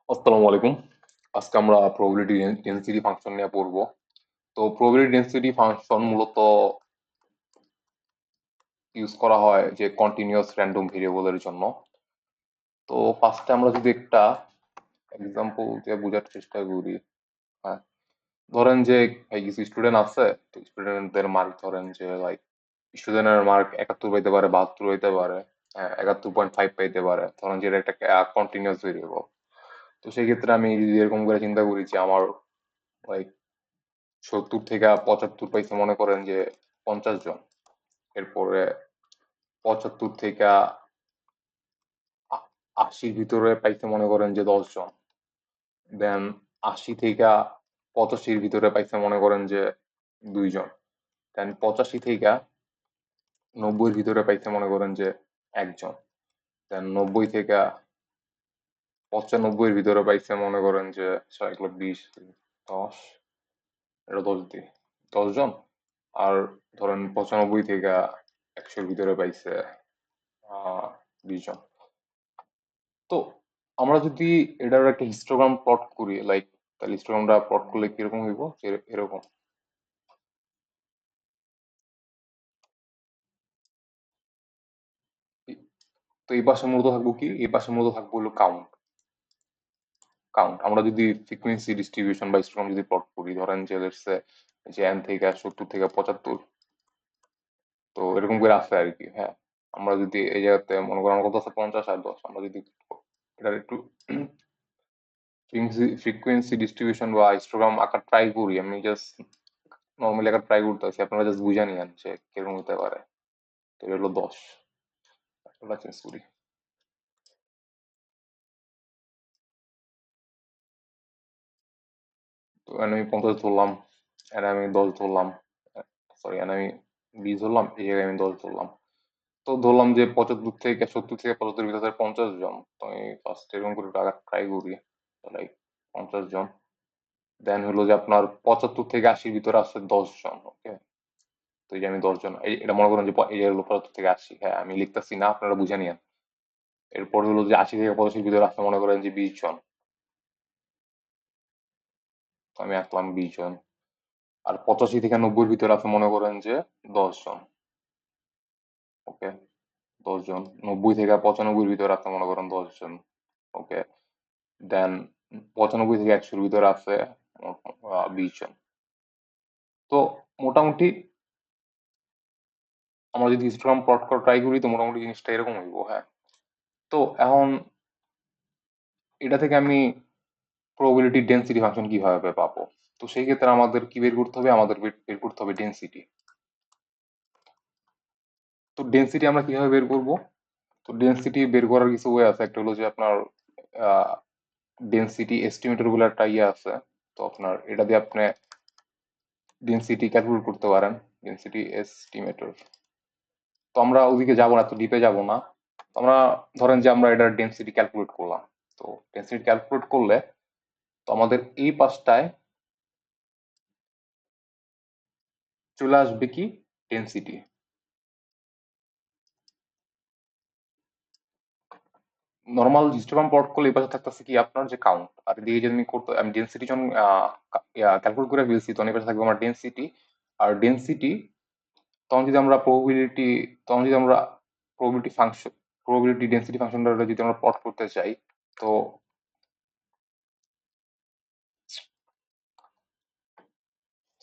আসসালামু আলাইকুম। আজকে আমরা প্রবাবিলিটি ডেনসিটি ফাংশন নিয়ে পড়বো। তো প্রবাবিলিটি ডেনসিটি ফাংশন মূলত ইউজ করা হয় যে কন্টিনিউয়াস র্যান্ডম ভেরিয়েবলের জন্য। তো ফার্স্টে আমরা যদি একটা এক্সাম্পল দিয়ে বোঝার চেষ্টা করি। হ্যাঁ, ধরেন যে কিছু স্টুডেন্ট আছে, তো স্টুডেন্টদের মার্ক ধরেন যে লাইক স্টুডেন্টের মার্ক 71 পাইতে পারে, 72 পাইতে পারে, 71.5 পাইতে পারে। ধরেন যে এটা একটা কন্টিনিউয়াস ভেরিয়েবল। তো সেই ক্ষেত্রে আমি যদি এরকম করে চিন্তা করি যে আমার লাইক 70 থেকে 75 পাইছে মনে করেন যে 50 জন। এরপরে 75 থেকে 80-র ভিতরে পাইছে মনে করেন যে 10 জন। দেন 80 থেকে 85-র ভিতরে পাইছে মনে করেন যে 2 জন। দেন 85 থেকে 90-র ভিতরে পাইছে মনে করেন যে 1 জন। দেন 90 থেকে 95-র ভিতরে পাইছে মনে করেন যে 20, 10, এটা 10 দিই, 10 জন। আর ধরেন 95 থেকে 100-র ভিতরে পাইছে 20 জন। তো আমরা যদি এটার একটা হিস্টোগ্রাম প্লট করি লাইক, তাহলে হিস্টোগ্রামটা প্লট করলে কিরকম হইব যে এরকম। তো এই পাশে মূলত থাকবো কি, এই পাশে মূলত থাকবো হলো কাউন্ট। কাউন্ট আমরা যদি ফ্রিকোয়েন্সি ডিস্ট্রিবিউশন বা হিস্টোগ্রাম যদি প্লট করি, ধরেন যে let's say যে n থেকে 70 থেকে 75, তো এরকম করে আসছে আর কি। হ্যাঁ, আমরা যদি এই জায়গাতে মনে করি আমার কত আছে 50 আর 10, আমরা যদি এটার একটু ফ্রিকোয়েন্সি ডিস্ট্রিবিউশন বা হিস্টোগ্রাম আঁকার ট্রাই করি, আমি জাস্ট নর্মালি আঁকার ট্রাই করতেছি, আপনারা জাস্ট বুঝে নিয়েন যে কিরকম হতে পারে। তো এটা হলো 10, ওটা চেঞ্জ করি। তো এখানে আমি 50 ধরলাম, এখানে আমি 10 ধরলাম, সরি এখানে আমি 20 ধরলাম, এই জায়গায় আমি 10 ধরলাম। তো ধরলাম যে 75 থেকে 70 থেকে 75 ভিতরে 50 জন। তো আমি ফার্স্ট এরকম করে ট্রাই করি, লাইক 50 জন। দেন হলো যে আপনার 75 থেকে 80-র ভিতরে আছে 10 জন। ওকে, তো এই যে আমি 10 জন, এটা মনে করেন যে এই যে হলো 75 থেকে 80। হ্যাঁ, আমি লিখতেছি না, আপনারা বুঝে নিয়েন। এরপর হলো যে 80 থেকে 85-র ভিতরে আছে মনে করেন যে 20 জন। তো আমি আঁকলাম 20 জন। আর 85 থেকে 90-র ভিতরে আছে মনে করেন যে 10 জন। ওকে, 10 জন। 90 থেকে 95-র ভিতরে আছে মনে করেন 10 জন। ওকে, দেন 95 থেকে 100-র ভিতরে আছে 20 জন। তো মোটামুটি আমরা যদি হিস্টোগ্রাম প্লট করা ট্রাই করি, তো মোটামুটি জিনিসটা এরকম হইব। হ্যাঁ, তো এখন এটা থেকে আমি প্রবাবিলিটি ডেন্সিটি ফাংশন কিভাবে পাবো? তো সেই ক্ষেত্রে আমাদের কি বের করতে হবে? আমাদের বের করতে হবে ডেন্সিটি। তো ডেন্সিটি আমরা কিভাবে বের করব? তো ডেন্সিটি বের করার কিছু ওয়ে আছে। একটা হলো যে আপনার ডেন্সিটি এস্টিমেটর বলে একটা ইয়ে আছে। তো আপনার এটা দিয়ে আপনি ডেন্সিটি ক্যালকুলেট করতে পারেন, ডেন্সিটি এস্টিমেটর। তো আমরা ওদিকে যাব না, তো ডিপে যাব না। তো আমরা ধরেন যে আমরা এটার ডেন্সিটি ক্যালকুলেট করলাম। তো ডেন্সিটি ক্যালকুলেট করলে তো আমাদের এই পাশটায় চলে আসবে কি, ডেন্সিটি। নর্মাল হিস্টোগ্রাম প্লট করলে এই পাশে থাকতেছে কি আপনার যে কাউন্ট, আর এদিকে যদি আমি করতে আমি ডেন্সিটি যখন ক্যালকুলেট করে ফেলছি, তখন এই পাশে থাকবে আমার ডেন্সিটি। আর ডেন্সিটি তখন যদি আমরা প্রবাবিলিটি, তখন যদি আমরা প্রবাবিলিটি ফাংশন, প্রবাবিলিটি ডেন্সিটি ফাংশনটা যদি আমরা প্লট করতে চাই, তো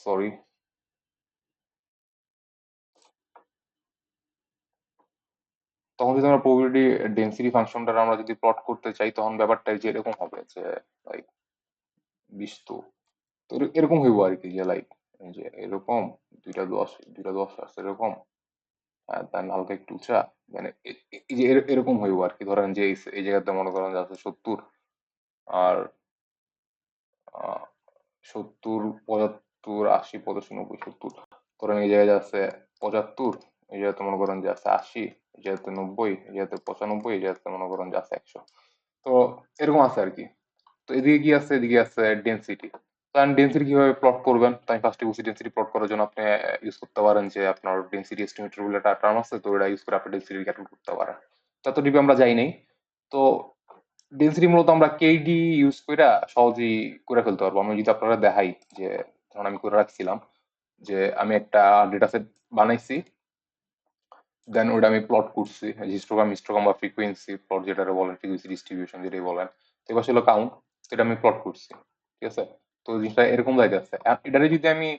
সরি, তখন যদি আমরা প্রবাবিলিটি ডেন্সিটি ফাংশনটা আমরা যদি প্লট করতে চাই, তখন ব্যাপারটা যে এরকম হবে যে লাইক 20, তো তো এরকম হইব আর কি, যে লাইক যে এরকম দুইটা দশ আছে এরকম, দেন হালকা একটু উঁচা, মানে এই যে এরকম হইব আর কি। ধরেন যে এই জায়গাতে মনে করেন যে আছে 70, আর 70, 75, 80, 85, 90, 70। ধরেন এই জায়গায় আছে 75, এই জায়গাতে মনে করেন যে আছে 80, এই জায়গাতে 90, এই জায়গাতে 95, এই জায়গাতে মনে করেন যে আছে 100। তো এরকম আছে আর কি। তো এদিকে কি আছে, এদিকে আছে ডেন্সিটি। ডেন্সিটি কিভাবে প্লট করবেন? তো আমি ফার্স্টে বলছি ডেন্সিটি প্লট করার জন্য আপনি ইউজ করতে পারেন যে আপনার ডেন্সিটি এস্টিমেটর বলে একটা টার্ম আছে, তো এটা ইউজ করে আপনি ডেন্সিটি ক্যালকুলেট করতে পারেন। তত ডিপে আমরা যাই নাই। তো ডেন্সিটি মূলত আমরা কেডি ইউজ করে সহজেই করে ফেলতে পারবো। আমি যদি আপনারা দেখাই যে ধরুন আমি করে রাখছিলাম যে আমি একটা ডেটা সেট বানাইছি, দেন ওটা আমি প্লট করছি হিস্টোগ্রাম বা ফ্রিকোয়েন্সি প্লট যেটা বলেন, ফ্রিকোয়েন্সি ডিস্ট্রিবিউশন যেটাই বলেন। তো এবার ছিল কাউন্ট, সেটা আমি প্লট করছি, ঠিক আছে। তো জিনিসটা এরকম যাইতেছে। এটারে যদি আমি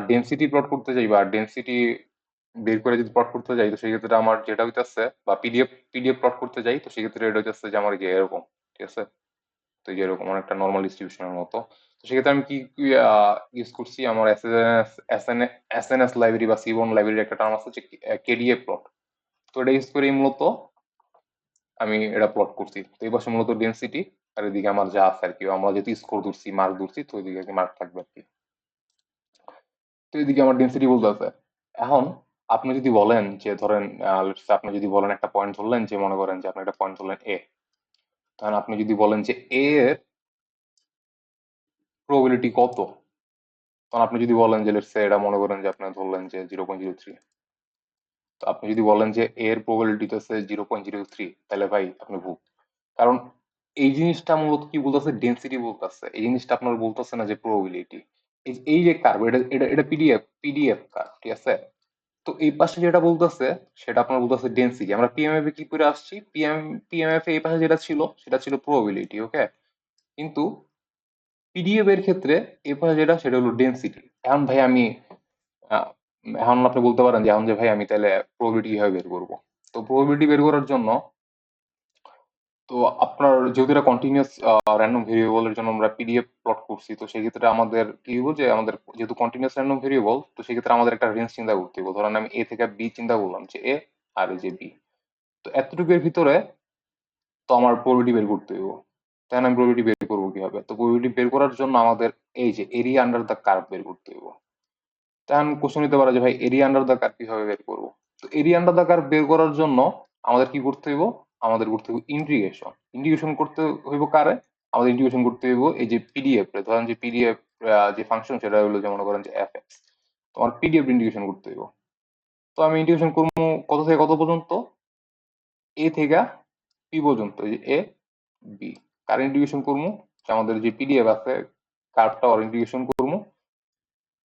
ডেন্সিটি প্লট করতে যাই বা ডেন্সিটি বের করে যদি প্লট করতে যাই, তো সেই ক্ষেত্রে আমার যেটা হইতেছে বা পিডিএফ প্লট করতে যাই, তো সেই ক্ষেত্রে এটা হইতেছে যে আমার যে এরকম, ঠিক আছে। তো এই যে এরকম অনেকটা নর্মাল ডিস্ট্রিবিউশনের মতো। তো সেক্ষেত্রে আমি কি ইউজ করছি, আমার এস এন এস লাইব্রেরি বা সিবন লাইব্রেরির একটা টার্ম আছে যে কেডিএ প্লট। তো এটা ইউজ করে মূলত আমি এটা প্লট করছি। তো এই পাশে মূলত ডেন্সিটি, আর এদিকে আমার যা আছে আর কি, আমরা যেহেতু স্কোর ধরছি মার্ক ধরছি, তো ওইদিকে মার্ক থাকবে আর কি। তো এদিকে আমার ডেন্সিটি বলতে আছে। এখন আপনি যদি বলেন যে ধরেন আপনি যদি বলেন একটা পয়েন্ট ধরলেন, যে মনে করেন যে আপনি একটা পয়েন্ট ধরলেন এ, তখন আপনি যদি বলেন যে এ এর প্রবাবিলিটি কত, তখন আপনি যদি বলেন যে লেটস সে এটা মনে করেন যে আপনি ধরলেন যে 0.03, তো আপনি যদি বলেন যে এর প্রবাবিলিটি হচ্ছে 0.03, তাহলে ভাই আপনি ভুল। কারণ এই জিনিসটা মূলত কি বলতেছে, ডেন্সিটি বলতেছে। এই জিনিসটা আপনার বলতেছে না যে প্রবাবিলিটি। এই যে কার্ভ, এটা পিডিএফ কার্ভ, ঠিক আছে। তো এই পাশে যেটা বলতেছে সেটা আপনার বলতেছে ডেন্সিটি। আমরা পিএমএফ এ কি করে আসছি, পিএমএফ এই পাশে যেটা ছিল সেটা ছিল প্রবাবিলিটি, ওকে। কিন্তু পিডিএফ এর ক্ষেত্রে এই পাশে যেটা সেটা হলো ডেন্সিটি। এখন ভাই আমি আহ, এখন আপনি বলতে পারেন যে এখন যে ভাই আমি তাহলে প্রবাবিলিটি কিভাবে বের করবো। তো প্রবাবিলিটি বের করার জন্য, তো আপনার যেহেতু এটা কন্টিনিউয়াস র্যান্ডম ভেরিয়েবলের জন্য আমরা পিডিএফ প্লট করছি, তো সেক্ষেত্রে আমাদের কি হবো যে আমাদের যেহেতু কন্টিনিউয়াস র্যান্ডম ভেরিয়েবল, তো সেক্ষেত্রে আমাদের একটা রেঞ্জ চিন্তা করতে হবে। ধরেন আমি এ থেকে বি চিন্তা করলাম যে এ, আর এই যে বি, তো এতটুকুর ভিতরে তো আমার প্রবাবিলিটি বের করতে হইব। তাই আমি প্রবাবিলিটি বের করবো কিভাবে, তো প্রবাবিলিটি বের করার জন্য আমাদের এই যে এরিয়া আন্ডার দ্য কার্ভ বের করতে হইব। তখন কোশ্চেন নিতে পারে যে ভাই এরিয়া আন্ডার দ্য কার্ভ কিভাবে বের করবো। তো এরিয়া আন্ডার দ্য কার্ভ বের করার জন্য আমাদের কি করতে হইব, আমাদের করতে হইব ইন্টিগ্রেশন। ইন্টিগ্রেশন করতে হইব কারে, আমাদের ইন্টিগ্রেশন করতে হইব এই যে পিডিএফ রে। ধরেন যে পিডিএফ যে ফাংশন সেটা হলো যে মনে করেন যে এফ এক্স, তোমার পিডিএফ ইন্টিগ্রেশন করতে হইব। তো আমি ইন্টিগ্রেশন করবো কত থেকে কত পর্যন্ত, এ থেকে পি পর্যন্ত, এই যে এ বি। কার ইন্টিগ্রেশন করবো, আমাদের যে পিডিএফ আছে কার্ভটা ওর ইন্টিগ্রেশন করবো,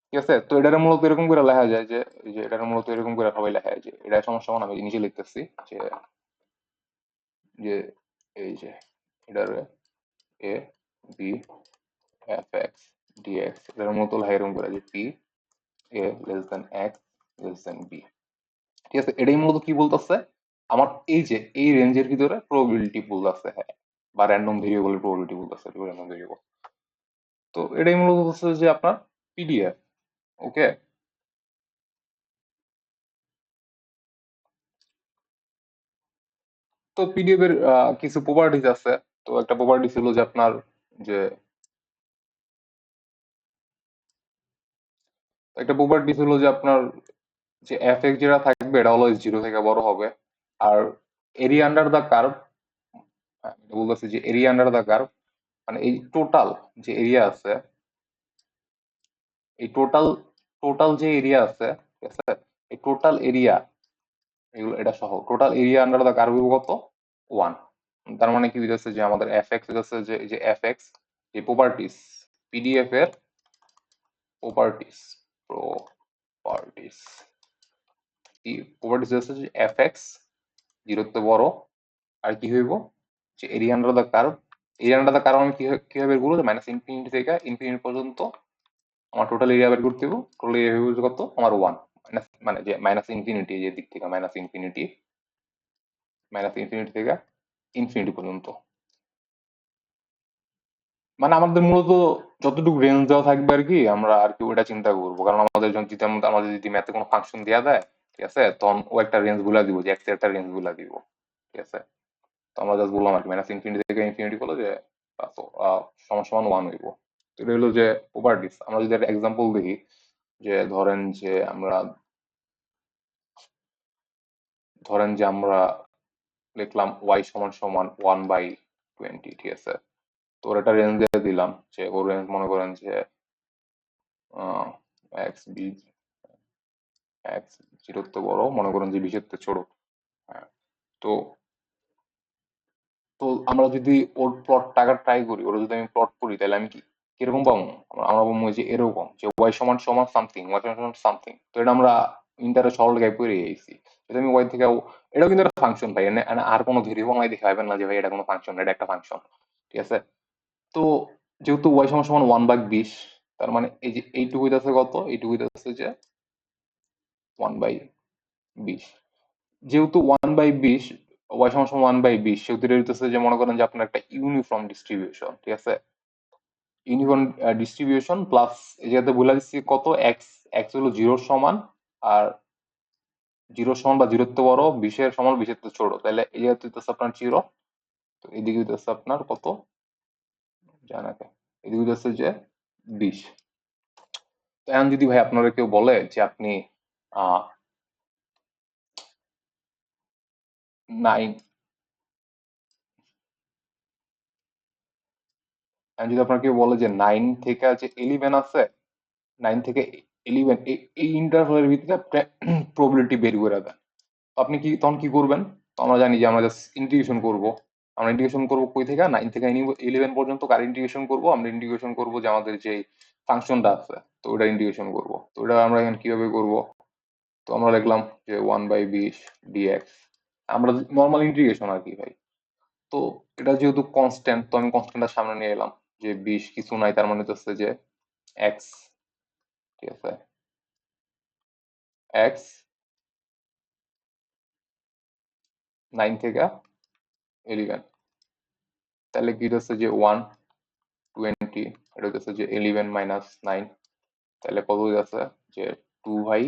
ঠিক আছে। তো এটার মূলত এরকম করে লেখা যায় যে এই যে এটার মূলত এরকম করে সবাই লেখা যায় যে এটা সমস্যা সমান, আমি নিচে লিখতেছি যে যে এই যে এটার A B F X D X, এটার মূলত লেখা এরকম করে যে P A less than X less than B, ঠিক আছে। এটাই মূলত কি বলতেছে, আমার এই যে এই রেঞ্জের ভিতরে প্রবাবিলিটি বলতেছে, হ্যাঁ, বা র্যান্ডম ভেরিয়েবলের প্রবাবিলিটি বলতেছে, র্যান্ডম ভেরিয়েবল। তো এটাই মূলত বলতেছে যে আপনার পিডিএফ, ওকে। তো পিডিএফ এর কিছু প্রপার্টিজ আছে। তো একটা প্রপার্টি ছিল যে আপনার যে একটা প্রপার্টি ছিল যে আপনার যে এফ এক্স যেটা থাকবে এটা অলওয়েজ জিরো থেকে বড় হবে। আর এরিয়া আন্ডার দা কার্ভ, বলতেছি যে এরিয়া আন্ডার দা কার্ভ মানে এই টোটাল যে এরিয়া আছে, এই টোটাল যে এরিয়া আছে, ঠিক আছে, এই টোটাল এরিয়া, এগুলো এটা সহ total area under the curve কত, ওয়ান। তার মানে কি বুঝাচ্ছে যে আমাদের এফ এক্স হচ্ছে যে এই যে এফ এক্স, এই প্রপার্টিস, পিডিএফ এর প্রপার্টিস, প্রপার্টিস, কি প্রপার্টিস হচ্ছে যে এফ এক্স জিরোর থেকে বড়, আর কি হইব যে area under the curve. Area under the curve আমি কিভাবে বের করবো, মাইনাস ইনফিনিটি থেকে ইনফিনিটি পর্যন্ত আমার টোটাল এরিয়া বের করতে হইব। টোটাল এরিয়া হইব কত, আমার ওয়ান। মাইনাস মানে যে মাইনাস ইনফিনিটি যে দিক থেকে মাইনাস ইনফিনিটি থেকে ইনফিনিটি পর্যন্ত। মানে আমাদের মূলত যতটুকু রেঞ্জ দেওয়া থাকবে আর কি, আমরা আর কি ওটা চিন্তা করবো। কারণ আমাদের যখন যদি আমাদের যদি ম্যাথে কোনো ফাংশন দেওয়া দেয়, ঠিক আছে, তখন ও একটা রেঞ্জ গুলা দিব, যে এক্স এর একটা রেঞ্জ গুলা দিব, ঠিক আছে। তো আমরা জাস্ট বললাম আর কি মাইনাস ইনফিনিটি থেকে ইনফিনিটি করলো যে সমান সমান ওয়ান হইব। তো এটা হলো যে প্রপার্টিস। আমরা যদি একটা এক্সাম্পল দেখি, যে ধরেন যে আমরা লিখলাম ওয়াই সমান সমান 1/20, ঠিক আছে। তো ওর একটা রেঞ্জ দিয়ে দিলাম, যে ওর রেঞ্জ মনে করেন যে এক্স বি, এক্স জিরোর থেকে বড়, মনে করেন যে 20-এর থেকে ছোট, হ্যাঁ। তো আমরা যদি ওর প্লট টাকা ট্রাই করি, ওরা যদি আমি প্লট করি, তাহলে আমি কিরকম পাবো? আমরা বলবো যে এরকম, যে ওয়াই সমান সমান সামথিং, ওয়াই সমান সমান সামথিং। তো এটা আমরা ইন্টারে সরল গায়ে পড়ে গেছি। যদি আমি ওয়াই থেকে, এটাও কিন্তু একটা ফাংশন ভাই, আর কোনো ভেরিয়েবল নাই দেখে ভাবেন না যে ভাই এটা কোনো ফাংশন, এটা একটা ফাংশন। ঠিক আছে? তো যেহেতু ওয়াই সমান সমান 1/20, তার মানে এই যে এইটুকু হইতেছে কত? এইটুকু হইতেছে যে 1/20। যেহেতু 1/20, ওয়াই সমান সমান 1/20, সেহেতু এটা হইতেছে যে মনে করেন যে আপনার একটা ইউনিফর্ম ডিস্ট্রিবিউশন। ঠিক আছে? ইউনিফর্ম ডিস্ট্রিবিউশন প্লাস এই জায়গাতে বলে দিচ্ছি কত, এক্স। এক্স হলো জিরোর সমান, আর জিরোর সমান বা জিরোর তো বড়, 20-এর সমান 20-এর তো ছোট, তাহলে এই জায়গাতে হইতেছে আপনার জিরো। তো এদিকে হইতেছে আপনার কত জানাকে, এদিকে হইতেছে যে 20। তো এখন যদি ভাই আপনারা কেউ বলে যে আপনি আহ 9, এখন যদি আপনার কেউ বলে যে 9 থেকে যে 11 আছে, 9 থেকে 11, এই ইন্টারভ্যালের ভিতরে আপনি প্রবাবিলিটি বের করে দেন। তো আপনি কি তখন কি করবেন? তো আমরা জানি যে আমরা জাস্ট ইন্টিগ্রেশন করব। আমরা ইন্টিগ্রেশন করব কই থেকে? 9 থেকে 11 পর্যন্ত কার ইন্টিগ্রেশন করব? আমরা ইন্টিগ্রেশন করব যে আমাদের যে ফাংশনটা আছে, তো ওটা ইন্টিগ্রেশন করব। তো ওটা আমরা এখন কিভাবে করব? তো আমরা লিখলাম যে 1/20 ডিএক্স। আমরা নর্মাল ইন্টিগ্রেশন আর কি ভাই। তো এটা যেহেতু কনস্ট্যান্ট, তো আমি কনস্ট্যান্টটার সামনে নিয়ে এলাম, যে 20 কিছু নাই, তার মানে হচ্ছে যে এক্স। ঠিক আছে? এক্স 9 থেকে 11, তাহলে কি হচ্ছে যে 1/20, এটা হচ্ছে যে 11 মাইনাস 9, তাহলে কত যাচ্ছে যে 2/20,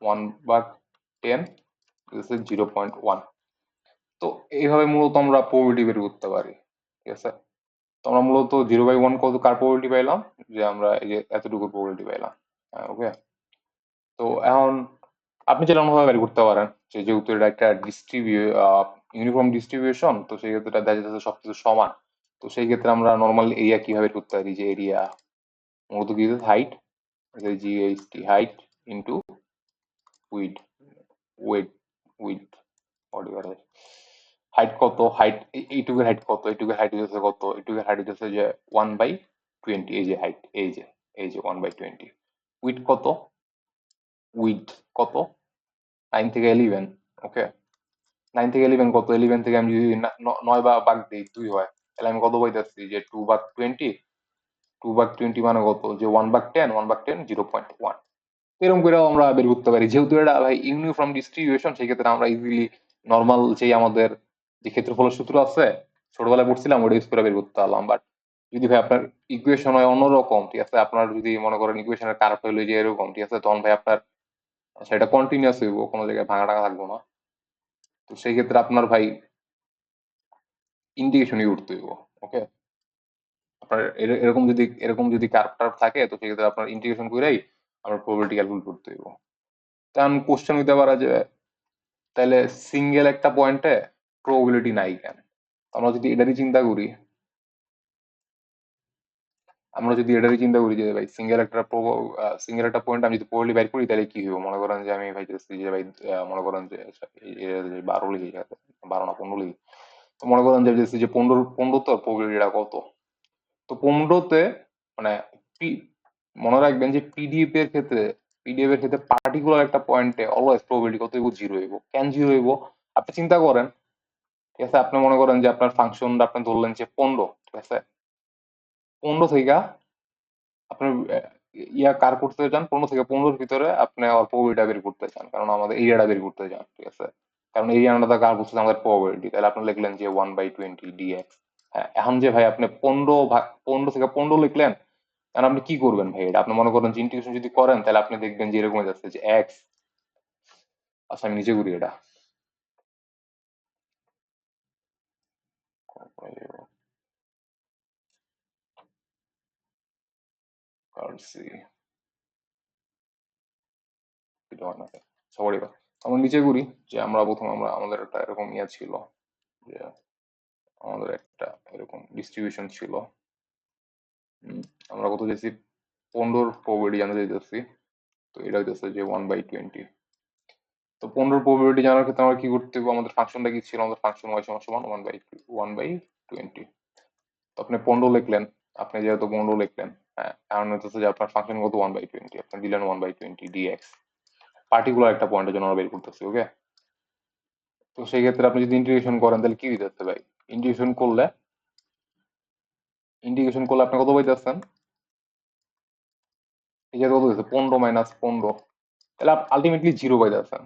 1/10 হচ্ছে 0.1। তো এইভাবে মূলত আমরা প্রবাবিলিটি বের করতে পারি। ঠিক আছে? তো আমরা মূলত 0/1 কত কার প্রবাবিলিটি পাইলাম, যে আমরা এই যে এতটুকু প্রবাবিলিটি পাইলাম। ওকে। তো এখন আপনি যেটা অন্যভাবে বের করতে পারেন, যে যেহেতু এটা একটা ইউনিফর্ম ডিস্ট্রিবিউশন, তো সেই ক্ষেত্রে এটা দেখা যাচ্ছে সবকিছু সমান। তো সেই ক্ষেত্রে আমরা নর্মাল এরিয়া কিভাবে বের করতে পারি, যে এরিয়া মূলত কি হাইট, জিএইচটি height into width, weight, width, whatever. Height কত? হাইট এইটুকুর হাইট কত? এইটুকুর হাইট হচ্ছে কত? এইটুকুর হাইট হচ্ছে যে 1/20। এই যে হাইট, এই যে 1/20। উইড কত? উইড কত? 9 থেকে 11। ওকে। 9 থেকে 11 কত? 11 থেকে আমি যদি 9 বা বাদ দিই 2 হয়, তাহলে আমি কত পাইতেছি যে 2/20। 2/20 মানে কত? যে 1/10, 1/10 0.1। এরকম করেও আমরা বের করতে পারি। যেহেতু এটা ভাই ইউনিফর্ম ডিস্ট্রিবিউশন, সেই ক্ষেত্রে আমরা ইজিলি নর্মাল যে আমাদের যে ক্ষেত্রফলের সূত্র আছে, ছোটবেলায় পড়ছিলাম, ওটা ইউজ করে বের করতে পারলাম। বাট যদি ভাই আপনার ইকুয়েশন হয় অন্যরকম, ঠিক আছে, আপনার যদি মনে করেন ইকুয়েশনের কার্ভ হইলো যে এরকম, ঠিক আছে, তখন ভাই আপনার সেটা কন্টিনিউয়াস হইব, কোনো জায়গায় ভাঙা টাঙা থাকবো না। তো সেই ক্ষেত্রে আপনার ভাই ইন্টিগ্রেশনই উঠতে হইব। ওকে। আপনার এরকম যদি কার্ভ টার্ভ থাকে, তো সেক্ষেত্রে আপনার ইন্টিগ্রেশন করেই আমরা প্রবাবিলিটি ক্যালকুলেট করতে হইব। তখন কোশ্চেন হইতে পারে যে তাহলে সিঙ্গেল একটা পয়েন্টে প্রবাবিলিটি নাই কেন? আমরা যদি এটারই চিন্তা করি, যে ভাই সিঙ্গেল একটা পয়েন্ট আমি যদি প্রবাবিলিটি বের করি, তাহলে কি হইব? মনে করেন যে আমি ভাই যে ভাই মনে করেন যে 12 লিখি, 12 না 15 লিখি। তো মনে করেন যে 15 তো প্রবাবিলিটিটা কত? তো 15-তে মানে মনে রাখবেন যে পিডিএফ এর ক্ষেত্রে পার্টিকুলার একটা পয়েন্টে অলওয়েজ প্রবাবিলিটি কত হইব? 0 হইব। কেন 0 হইব? আপনি চিন্তা করেন। ঠিক আছে? আপনি মনে করেন যে আপনার ফাংশনটা আপনি ধরলেন যে 15। ঠিক আছে? 15 থেকে আপনার কার করতে চান? 15 থেকে 15-র ভিতরে আপনি প্রবাবিলিটি বের করতে চান, কারণ আমাদের এরিয়াটা বের করতে চান। ঠিক আছে? কারণ এরিয়া আলাদা, কার করতে আমাদের প্রবাবিলিটি, তাহলে আপনি লিখলেন যে 1/20 ডিএক্স। হ্যাঁ, এখন যে ভাই আপনি 15 থেকে 15 লিখলেন, কারণ আপনি কি করবেন ভাই? এটা আপনি মনে করেন যে ইন্টিগ্রেশন যদি করেন, তাহলে আপনি দেখবেন যে এরকম হয়ে যাচ্ছে যে এক্স। আচ্ছা, আমি নিচে করি এটা। কার্সি এটা হয় না, সবারই হয়। আমরা নিচে করি, যে আমরা আমাদের একটা এরকম ইয়ে ছিল, যে আমাদের একটা এরকম ডিস্ট্রিবিউশন ছিল। হুম, আমরা কত চাইছি? 15 প্রবাবিলিটি জানতে চাইতেছি। তো এটা হইতেছে যে 1/20। তো 15 প্রবাবিলিটি জানার ক্ষেত্রে আমরা কি করতে হবে, আমাদের ফাংশনটা কি ছিল, আমাদের ফাংশন y সমান সমান 1/20। তো আপনি 15 লিখলেন, আপনি যেহেতু 15 লিখলেন, হ্যাঁ, কারণ হচ্ছে যে আপনার ফাংশন কত 1/20, আপনি দিলেন 1/20 dx, পার্টিকুলার একটা পয়েন্টের জন্য আমরা বের করতেছি, ওকে। তো সেই ক্ষেত্রে আপনি যদি ইন্টিগ্রেশন করেন তাহলে কি হইতেছে ভাই, ইন্টিগ্রেশন করলে আপনি কত পাইতেছেন, এই যে কত হয়েছে 15 - 15, তাহলে আলটিমেটলি জিরো পাইতেছেন।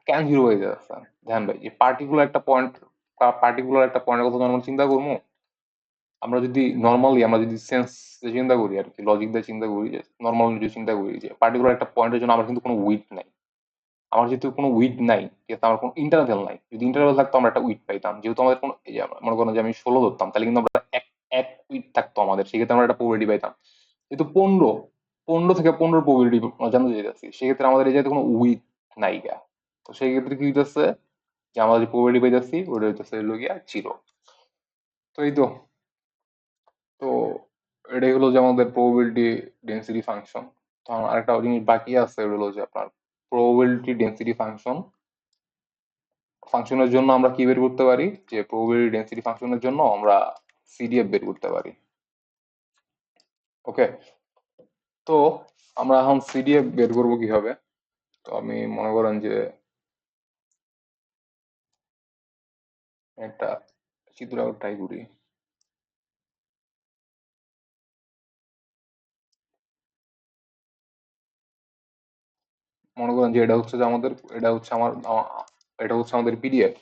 কেন জিরো পাইতে যাচ্ছেন ধ্যান ভাই, যে পার্টিকুলার একটা পয়েন্টের কথা যখন আমরা চিন্তা করবো, আমরা যদি সেন্স চিন্তা করি আর কি, লজিক দিয়ে চিন্তা করি, যে নর্মাল যদি চিন্তা করি যে পার্টিকুলার একটা পয়েন্টের জন্য আমার কিন্তু কোনো উইথ নাই, আমার যেহেতু কোনো উইথ নাই, ঠিক আছে, আমার কোনো ইন্টারভ্যাল নাই, যদি ইন্টারভ্যাল থাকতো আমরা একটা উইথ পাইতাম, যেহেতু আমাদের কোনো, এই যে মনে করেন যে আমি 16 ধরতাম, তাহলে কিন্তু আমরা এক এক উইথ থাকতো আমাদের, সেক্ষেত্রে আমরা একটা প্রবাবিলিটি পাইতাম। যেহেতু 15 থেকে 15 প্রবাবিলিটি জানতে চাইতেছি, সেক্ষেত্রে আমাদের এই যে কোনো উইথ নাই গা। তো সেই ক্ষেত্রে কি হইতেছে, যে আমরা যে প্রবাবিলিটি পাইতেছি ওটা হইতেছে হলো গিয়া জিরো। তো এই তো, তো এটাই হলো যে আমাদের প্রবাবিলিটি ডেন্সিটি ফাংশন। তো আমার আরেকটা জিনিস বাকি আছে, ওটা হলো যে আপনার প্রবাবিলিটি ডেন্সিটি ফাংশনের জন্য আমরা কি বের করতে পারি, যে প্রবাবিলিটি ডেন্সিটি ফাংশনের জন্য আমরা সিডিএফ বের করতে পারি, ওকে। তো আমরা এখন সিডিএফ বের করবো কিভাবে, তো আমি মনে করেন যে একটা চিত্র ট্রাই করি। মনে করেন যে এটা হচ্ছে যে আমাদের, এটা হচ্ছে এটা হচ্ছে আমাদের পিডিএফ,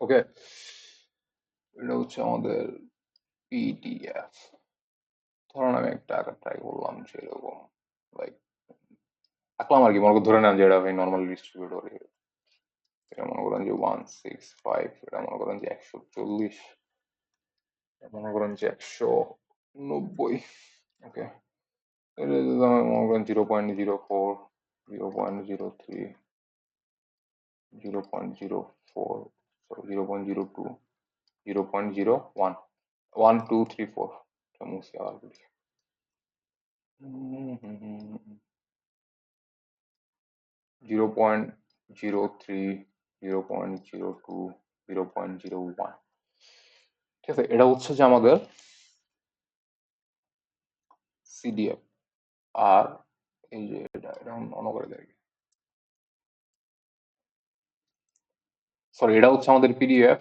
ওকে। এটা হচ্ছে আমাদের পিডিএফ। ধরুন আমি একটা আঁকা ট্রাই করলাম সেরকম, লাইক আঁকলাম আর কি, মনে করে ধরে নেন যে এটা আমি নর্মাল ডিস্ট্রিবিউটর, এটা মনে করেন যে 165, এটা মনে করেন যে 140, এটা মনে করেন যে 190, ওকে। এটা যদি আমি মনে করেন 0.04, 0.03, 0.04, 0.02, 0.01, 1 2 3 4, মুছে আবার করি। 0.03, 0.02, 0.01, ঠিক আছে। এটা হচ্ছে যে আমাদের সিডিএফ। আর এই যে এটা অন করে দেয়, সরি, এটা হচ্ছে আমাদের পিডিএফ।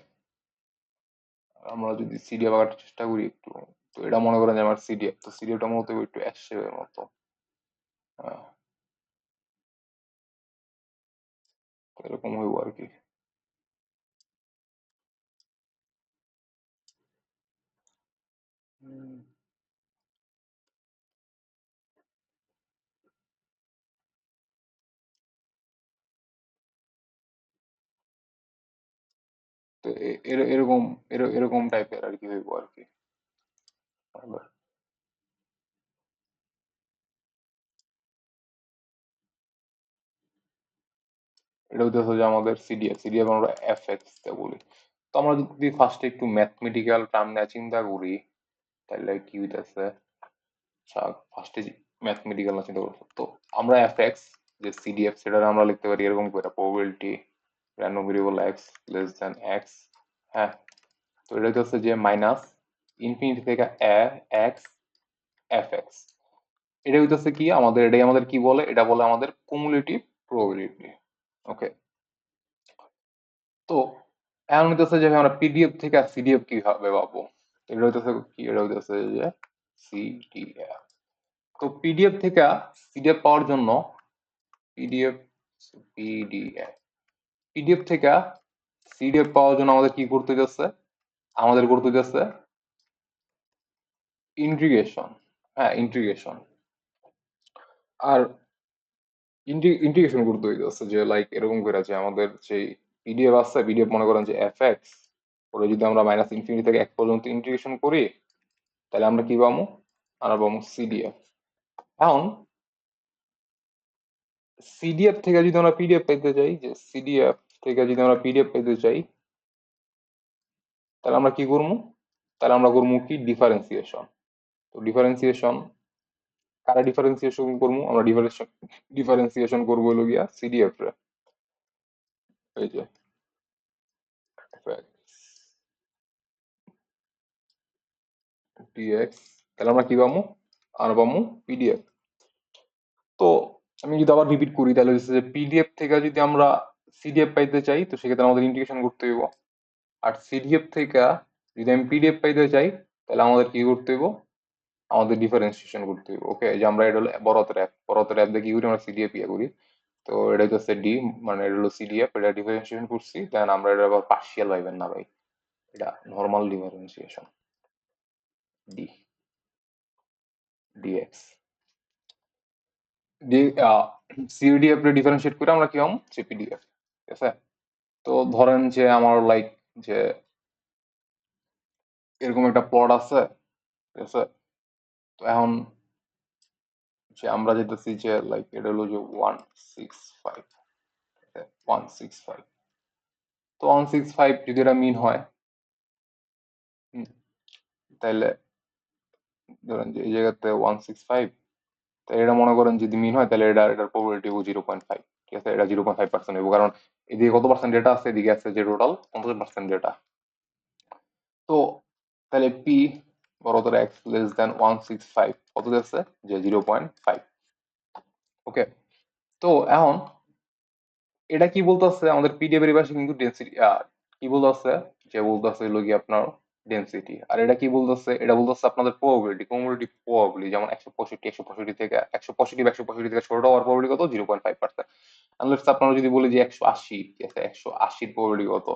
আমরা যদি সিডিএফ আঁকার চেষ্টা করি একটু, তো এটা মনে করেন যে আমার সিডিএফ, তো সিডিএফটা মূলত একটু অ্যাশের মতো, হ্যাঁ, তো এরকম হইব আর কি। তো এরকম এরকম টাইপের আর কি হইব আর কি। এটা হচ্ছে যে আমাদের সিডিএফ আমরা এফএক্স তে বলি। তো আমরা যদি ফার্স্টে একটু ম্যাথমেটিক্যাল টার্ম নিয়ে চিন্তা করি, তাহলে কি হইতেছে, ফার্স্টে ম্যাথমেটিক্যাল না চিন্তা করবো, তো আমরা এফএক্স যে সিডিএফ সেটা আমরা লিখতে পারি এরকম করে, probability random variable x less than x, হ্যাঁ। তো এটা হচ্ছে যে মাইনাস ইনফিনিটি থেকে এক্স এফ এক্স, এটা হইতেছে কি আমাদের, এটাই আমাদের কি বলে, এটা বলে আমাদের কুমুলেটিভ প্রবাবিলিটি, ওকে। তো এখন হইতেছে যে আমরা পিডিএফ থেকে সিডিএফ কিভাবে পাবো, এটা হইতেছে কি, এটা হইতেছে যে সিডিএফ। তো পিডিএফ থেকে সিডিএফ পাওয়ার জন্য, পিডিএফ পিডিএফ পিডিএফ থেকে সিডিএফ পাওয়ার জন্য আমাদের কি করতে যাচ্ছে, আমাদের করতে যাচ্ছে ইন্টিগ্রেশন, হ্যাঁ, ইন্টিগ্রেশন। আর ইন্টিগ্রেশন করতে হইতেছে যে লাইক এরকম করে, যে আমাদের যে পিডিএফ আছে, পিডিএফ মনে করেন যে এফ এক্স, ওটা যদি আমরা মাইনাস ইনফিনিটি থেকে এক পর্যন্ত ইন্টিগ্রেশন করি, তাহলে আমরা কি পাবো, আমরা পাবো সিডিএফ। এখন সিডিএফ থেকে যদি আমরা পিডিএফ পেতে চাই, যে সিডিএফ থেকে যদি আমরা পিডিএফ পেতে চাই, তাহলে আমরা কি করবো, তাহলে আমরা করবো কি ডিফারেন্সিয়েশন। তো ডিফারেন্সিয়েশন, কারা ডিফারেন্সিয়েশন করবো, আমরা ডিফারেন্সিয়েশন করবো হলো গিয়া সিডিএফ রে। এই যে ডিএক্স, তাহলে আমরা কি পাবো, আর পাবো পিডিএফ। তো আমি যদি আবার রিপিট করি তাহলে হচ্ছে যে পিডিএফ থেকে যদি আমরা সিডিএফ পাইতে চাই তো সেক্ষেত্রে আমাদের ইন্টিগ্রেশন করতে হইব। আর সিডিএফ থেকে যদি আমি পিডিএফ পাইতে চাই তাহলে আমাদের কি করতে হইব, আমাদের ডিফারেন্সিয়েশন করতে হইব। ওকে, যে আমরা এটা হলো বড় হাতের অ্যাপ দিয়ে কি করি, আমরা সিডিএফ ইয়ে করি। তো এটা হচ্ছে ডি, মানে এটা হলো সিডিএফ, এটা ডিফারেন্সিয়েশন করছি, দেন আমরা এটা আবার পার্শিয়াল পাইবেন না ভাই, এটা normal differentiation, D, D X, D, CDF রে ডিফারেন্সিয়েট করে আমরা কি হম, সে পিডিএফ। ঠিক আছে, তো ধরেন যে আমার লাইক যে এরকম একটা প্লট আছে, ঠিক আছে, তো এখন যে আমরা যেতেছি যে লাইক এটা হলো যে 165, 165, তো 165 যদি এটা মিন হয়, হুম, তাহলে ধরেন যে এই জায়গাতে 165, তাহলে এটা মনে করেন যদি মিন হয় তাহলে এটার প্রবাবিলিটি 0.5। ঠিক আছে, এটা 0.5% হইব, কারণ এদিকে কত পার্সেন্ট ডেটা আছে, এদিকে আছে যে টোটাল 50% ডেটা। তো তাহলে পি বড়দের এক্স লেস দেন 165 কত যাচ্ছে, যে 0.5। ওকে, তো এখন এটা কি বলতেছে, আমাদের পিডিএফ এর পাশে কিন্তু ডেন্সিটি, কি বলতেছে, যে বলতেছে হলো কি আপনার ডেন্সিটি। আর এটা কি বলতেছে, এটা বলতেছে আপনাদের প্রবাবিলিটি, প্রবাবিলিটি, যেমন 165 থেকে 165 থেকে ছোট হওয়ার প্রবাবিলিটি কত, 0.5%। আনলেস আপনারা যদি বলি যে 180, ঠিক আছে, 180 প্রবাবিলিটি কত,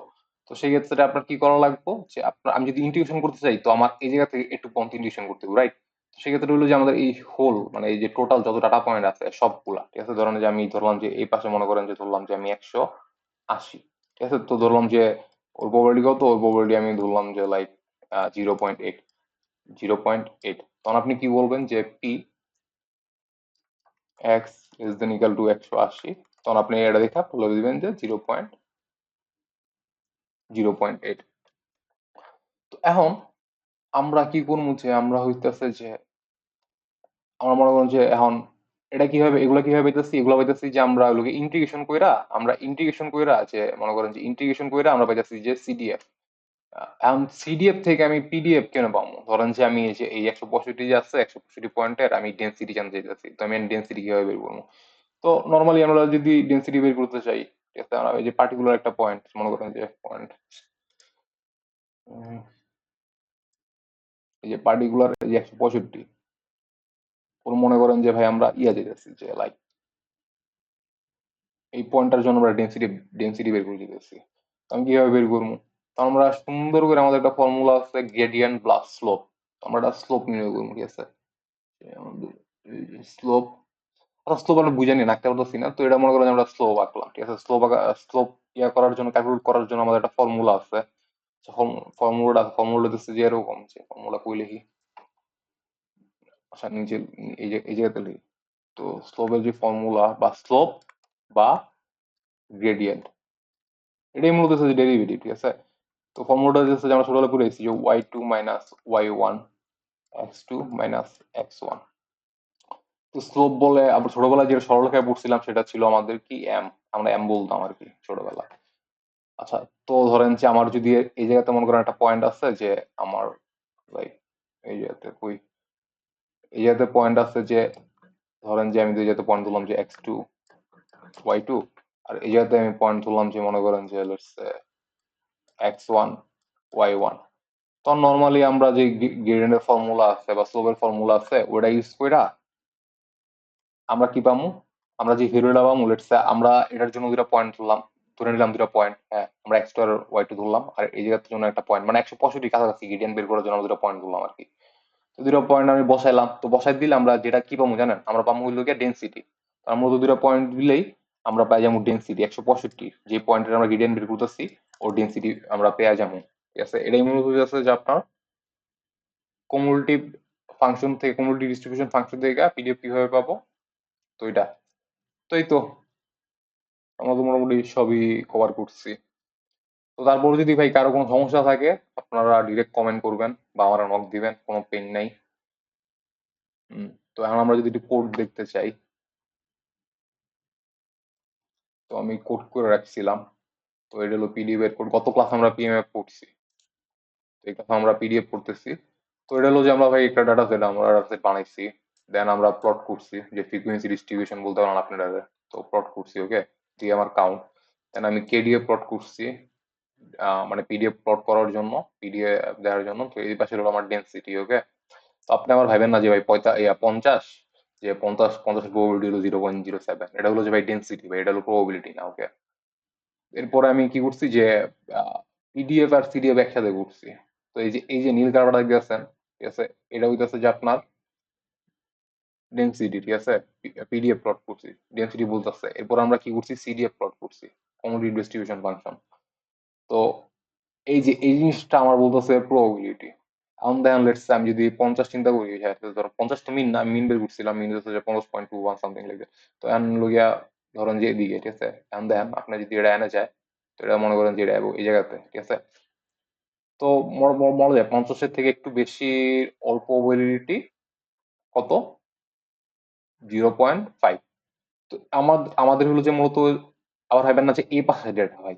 তো সেই ক্ষেত্রে আপনার কি করা লাগবে, যে আপনার আমি যদি ইন্টিগ্রেশন করতে চাই তো আমার এই জায়গা থেকে একটু পর্যন্ত ইন্টিগ্রেশন করতে হবে, রাইট। সেক্ষেত্রে হলো যে আমাদের এই হোল, মানে এই যে টোটাল যত ডাটা পয়েন্ট আছে সবগুলা, ঠিক আছে, ধরেন যে আমি ধরলাম যে এই পাশে মনে করেন যে ধরলাম যে আমি 180, ঠিক আছে, তো ধরলাম যে ওর প্রবাবিলিটি কত, ওর প্রবাবিলিটি আমি ধরলাম যে লাইক 0.8, 0.8। তখন আপনি কি বলবেন যে P x is then equal to 180, তখন আপনি এটা দেখা বলে দিবেন যে 0.8। তো এখন আমরা কি করবো, যে আমরা হইতেছে যে আমরা মনে করেন যে এখন এটা কিভাবে, এগুলা কিভাবে পাইতেছি, এগুলা পাইতেছি যে আমরা ওগুলোকে ইন্টিগ্রেশন কইরা যে মনে করেন যে ইন্টিগ্রেশন কইরা আমরা পাইতেছি যে সিডিএফ। এখন সিডিএফ থেকে আমি পিডিএফ কেন পাবো, ধরেন যে আমি এই যে এই 165 যে আছে, 165 পয়েন্টের আমি ডেন্সিটি জানতে চাইতেছি, তো আমি ডেন্সিটি কিভাবে বের করবো। তো নর্মালি আমরা যদি ডেন্সিটি বের করতে চাই, ঠিক আছে, আমরা এই যে পার্টিকুলার একটা পয়েন্ট মনে করেন যে পয়েন্ট, এই যে পার্টিকুলার এই যে 165, ওর মনে করেন যে ভাই আমরা ইয়া যেতেছি যে লাইক এই পয়েন্টটার জন্য আমরা ডেন্সিটি বের করে দিতেছি। আমি কিভাবে বের করবো, তো আমরা সুন্দর করে আমাদের একটা ফর্মুলা আছে গ্রেডিয়েন্ট প্লাস স্লোপ, আমরা একটা স্লোপ নির্ণয় করবো, ঠিক আছে, স্লোপ, স্লোপ আমরা বুঝে নি নাকতে পারতেছি না, তো এটা মনে করেন আমরা স্লোপ আঁকলাম, ঠিক আছে, স্লোপ ইয়া করার জন্য, ক্যালকুলেট করার জন্য আমাদের একটা ফর্মুলা আছে। ফর্মুলা দিচ্ছে যে এরকম, যে ফর্মুলা কই লিখি, আচ্ছা নিচে এই জায়গাতে লিখি। তো স্লোপের যে ফর্মুলা বা স্লোপ বা গ্রেডিয়েন্ট, এটাই মূলত হচ্ছে ডেরিভেটিভ, ঠিক আছে। তো ফর্মুলাটা হচ্ছে যে আমরা ছোটবেলা পড়ে এসেছি যে y2 minus y1 x2 minus x1। তো স্লোপ বলে আমরা ছোটবেলায় যে সরলরেখায় পড়ছিলাম সেটা ছিল আমাদের কি এম, আমরা এম বলতাম আর কি ছোটবেলায়। আচ্ছা, তো ধরেন যে আমার যদি এই জায়গাতে মনে করেন একটা পয়েন্ট আছে যে আমার লাইক এই জায়গাতে কই, এই জায়গাতে পয়েন্ট আছে যে ধরেন যে আমি দুই জায়গাতে পয়েন্ট ধরলাম যে x2 y2, আর এই জায়গাতে আমি পয়েন্ট ধরলাম যে মনে করেন যে লেটস সে x1 y1। তখন নর্মালি আমরা যে গ্রেডিয়েন্টের ফর্মুলা আছে বা স্লোপের ফর্মুলা আছে ওটা ইউজ কইরা আমরা কি পামু, আমরা যে ভ্যালুটা পামু, লেটস সে আমরা এটার জন্য দুটা পয়েন্ট ধরলাম, ধরে নিলাম দুটা পয়েন্ট, হ্যাঁ, আমরা x2 আর y2 ধরলাম, আর এই জায়গার জন্য একটা পয়েন্ট, মানে 165 কাছাকাছি গ্রেডিয়েন্ট বের করার জন্য আমরা দুটা পয়েন্ট ধরলাম আর কি। তো দুটো পয়েন্ট আমি বসাইলাম, তো বসাই দিলে আমরা যেটা কি পাবো জানেন, আমরা পাবো হইলো গিয়ে ডেন্সিটি। তার মধ্যে দুটো পয়েন্ট দিলেই আমরা পাই যাবো ডেন্সিটি 165, যে পয়েন্টের আমরা গ্রেডিয়েন্ট বের করতেছি ওর ডেন্সিটি আমরা পেয়ে যাবো। ঠিক আছে, এটাই মূলত হচ্ছে যে আপনার কমিউলেটিভ ফাংশন থেকে, কমিউলেটিভ ডিস্ট্রিবিউশন ফাংশন থেকে পিডিএফ কিভাবে পাবো। তো এটা, তো এই তো আমরা তো মোটামুটি সবই কভার করছি। তো তারপরে যদি ভাই কারো কোনো সমস্যা থাকে আপনারা ডিরেক্ট কমেন্ট করবেন বা আমার নক দিবেন, কোনো পেন নাই। তো এখন আমরা যদি একটু কোড দেখতে চাই, তো আমি কোড করে রাখছিলাম। তো এটা হলো পিডিএফ এর কোড। গত ক্লাস আমরা পিএমএফ পড়ছি, তো এই কথা আমরা পিডিএফ পড়তেছি। তো এটা হলো যে আমরা ভাই একটা ডাটা সেট, আমরা ডাটা সেট বানাইছি, দেন আমরা প্লট করছি যে ফ্রিকুয়েন্সি ডিস্ট্রিবিউশন বলতে পারেন আপনারা। তো প্লট করছি, ওকে, দিয়ে আমার কাউন্ট, দেন আমি কেডিএফ প্লট করছি, মানে পিডিএফ প্লট করার জন্য, পিডিএফ দেওয়ার জন্য। তো এই পাশে হলো আমার ডেন্সিটি, ওকে। তো আপনি আমার ভাবেন না যে ভাই 50, যে 50 প্রবাবিলিটি হলো 0.07, এটা হলো যে ভাই ডেন্সিটি, ভাই এটা হলো প্রবাবিলিটি না, ওকে। এরপরে আমি কি করছি যে পিডিএফ আর সিডিএফ একসাথে করছি। তো এই যে নীল কার্বনটা দেখতেছেন, ঠিক আছে, এটা হইতেছে যে আপনার ডেন্সিটি, ঠিক আছে। পিডিএফ প্লট করছি, ডেন্সিটি বলতেছে। এরপর আমরা কি করছি, সিডিএফ প্লট করছি, কমোডিটি ডিস্ট্রিবিউশন ফাংশন। তো এই জিনিসটা আমার বলতেছে প্রবাবিলিটি। এখন দেখেন, লেটস আমি যদি 50 চিন্তা করি, হ্যাঁ, তো ধরো 50 তো মিন না, আমি মিন বের করছিলাম, মিন হচ্ছে যে 50.21 সামথিং লাগে। তো এখন লগিয়া ধরেন যে এদিকে, ঠিক আছে। এখন দেখেন আপনি যদি এটা এনে যায়, তো এটা মনে করেন যে এটা এই জায়গাতে, ঠিক আছে। তো মনে যায় 50-এর থেকে একটু বেশি অল্প ভ্যালিডিটি কত, 0.5। তো আমাদের হলো যে মূলত, আবার ভাবেন না যে এই পাশে ডেটা হয়,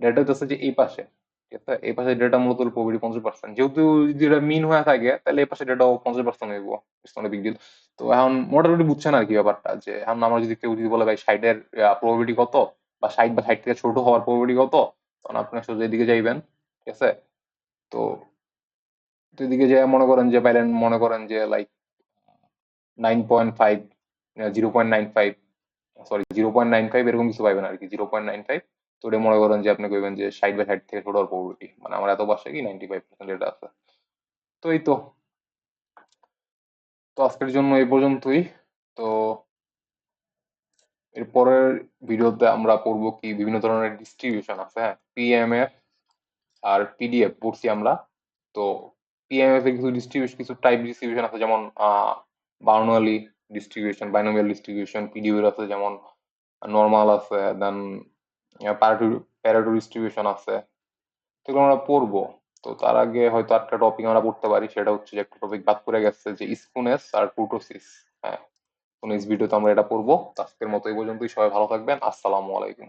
ডেটা হচ্ছে যে এই পাশে, ঠিক আছে। এই পাশে ডেটা মূলত প্রবাবিলিটি 50%, যেহেতু যদি এটা মিন হয়ে থাকে তাহলে এই পাশে ডেটাও 50% হইব, ইটস নট বিগ ডিল। তো এখন মোটামুটি বুঝছেন আর কি ব্যাপারটা, যে এখন আমরা যদি কেউ যদি বলে ভাই 60-এর প্রবাবিলিটি কত, বা 60 বা 60 থেকে ছোট হওয়ার প্রবাবিলিটি কত, তখন আপনি সোজা এদিকে যাইবেন, ঠিক আছে। তো তো এদিকে যে মনে করেন যে পাইলেন, মনে করেন যে লাইক 9.5, 0.95, সরি 0.95 এরকম কিছু পাইবেন আর কি, 0.95। তো এটা মনে করেন যে আপনি কইবেন যে 60/60 থেকে ছোট হওয়ার প্রবাবিলিটি, মানে আমার এত পাশে কি 95% এটা আছে। তো এই তো। তো আজকের জন্য এই পর্যন্তই। তো এর পরের ভিডিওতে আমরা পড়বো কি, বিভিন্ন ধরনের ডিস্ট্রিবিউশন আছে, হ্যাঁ, পিএমএফ আর পিডিএফ পড়ছি আমরা। তো পিএমএফ এর কিছু ডিস্ট্রিবিউশন, কিছু টাইপ ডিস্ট্রিবিউশন আছে, যেমন বার্নওয়ালি ডিস্ট্রিবিউশন, বাইনোমিয়াল ডিস্ট্রিবিউশন। পিডিএফ এর আছে যেমন নর্মাল আছে, দেন প্যারাটো প্যারাটো ডিস্ট্রিবিউশন আছে। তো এগুলো আমরা পড়বো। তো তার আগে হয়তো একটা টপিক আমরা পড়তে পারি, সেটা হচ্ছে যে একটা টপিক বাদ পড়ে গেছে, যে স্পুনেস আর কুর্টোসিস। হ্যাঁ, তো নেক্সট ভিডিওতে আমরা এটা পড়বো। তো আজকের মতো এই পর্যন্তই, সবাই ভালো থাকবেন, আসসালামু আলাইকুম।